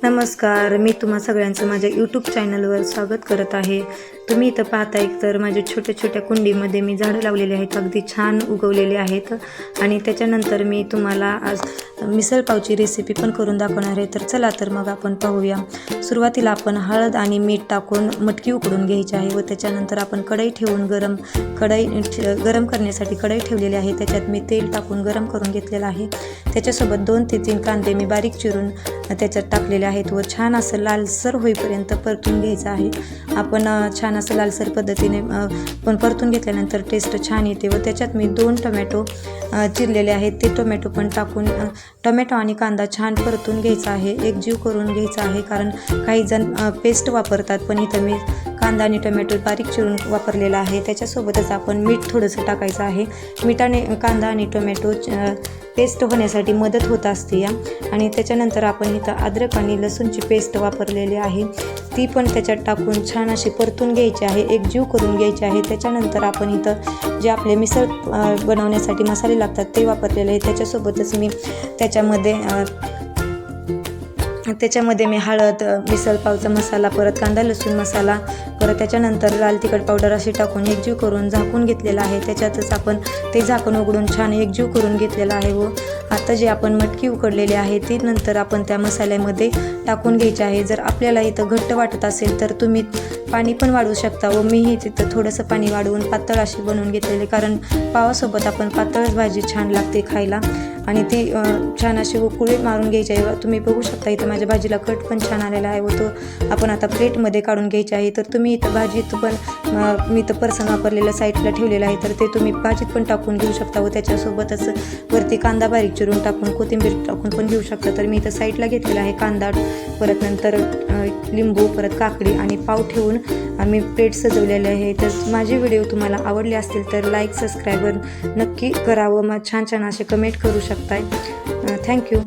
नमस्कार, मी तुम्हा सगळ्यांचं माझ्या यूट्यूब चॅनलवर स्वागत करत आहे। तुम्ही इथं पाहताय तर माझ्या छोट्या-छोट्या कुंडीमध्ये मी झाडं लावलेली आहेत, अगदी छान उगवलेले आहेत। आणि त्याच्यानंतर मी तुम्हाला आज मिसळ पावची रेसिपी पण करून दाखवणार आहे। तर चला तर मग आपण पाहूया। सुरुवातीला आपण हळद आणि मीठ टाकून मटकी उकडून घ्यायची आहे व त्याच्यानंतर आपण कढई ठेवून गरम करण्यासाठी कढई ठेवलेली आहे। त्याच्यात मी तेल टाकून गरम करून घेतलेलं आहे। त्याच्यासोबत 2 ते 3 कांदे मी बारीक चिरून त्याच्यात टाकलेले आहेत व छान असं लालसर होईपर्यंत परतून घ्यायचं आहे। आपण छान असं लालसर पद्धतीने पण परतून घेतल्यानंतर टेस्ट छान येते व त्याच्यात मी 2 टोमॅटो चिरलेले आहेत, ते टोमॅटो पण टाकून टोमॅटो आणि कांदा छान परतून घ्यायचा आहे, एकजीव करून घ्यायचा आहे। कारण काही जण पेस्ट वापरतात, पण इथं मी कांदा आणि टोमॅटो बारीक चिरून वापरलेला आहे। त्याच्यासोबतच आपण मीठ थोडंसं टाकायचं आहे। मिठाने कांदा आणि टोमॅटो पेस्ट होण्यासाठी मदत होत असते या। आणि त्याच्यानंतर आपण इथं अद्रक आणि लसूणची पेस्ट वापरलेली आहे, ती पण त्याच्यात टाकून छान अशी परतून घ्यायची आहे, एकजीव करून घ्यायची आहे। त्याच्यानंतर आपण इथं जे आपले मिसळ बनवण्यासाठी मसाले लागतात ते वापरलेले आहे। त्याच्यासोबतच मी त्याच्यामध्ये मी हळद, मिसळ पावचा मसाला, परत कांदा लसूण मसाला, परत त्याच्यानंतर लाल तिखट पावडर अशी टाकून एकजीव करून झाकून घेतलेला आहे। त्याच्यातच आपण ते झाकण उघडून छान एकजीव करून घेतलेला आहे व आता जे आपण मटकी उकडलेली आहे ती नंतर आपण त्या मसाल्यामध्ये टाकून घ्यायची आहे। जर आपल्याला इथं घट्ट वाटत असेल तर तुम्ही पाणी पण वाढवू शकता व मीही तिथं थोडंसं पाणी वाढवून पातळ अशी बनवून घेतलेली, कारण पावासोबत आपण पातळच भाजी छान लागते खायला। आणि ती छान अशी उकळी मारून घ्यायची आहे। तुम्ही बघू शकता इथं माझ्या भाजीला कट पण छान आलेला आहे व तो आपण आता प्लेटमध्ये काढून घ्यायचा आहे। तर तुम्ही इथं भाजीत पण मी तर परसन वापरलेलं साईडला ठेवलेलं आहे, तर ते तुम्ही भाजीत पण टाकून घेऊ शकता व त्याच्यासोबतच वरती कांदा बारीक चिरून टाकून कोथिंबीर टाकून पण घेऊ शकता। तर मी इथं साईडला घेतलेला आहे कांदा, परत नंतर लिंबू, परत काकडी आणि पाव ठेवून आम्ही प्लेट सजवलेले आहे। तर माझे व्हिडिओ तुम्हाला आवडले असतील तर लाईक सबस्क्राईब नक्की करावं, मग छान छान असे कमेंट करू शकताय। थँक्यू।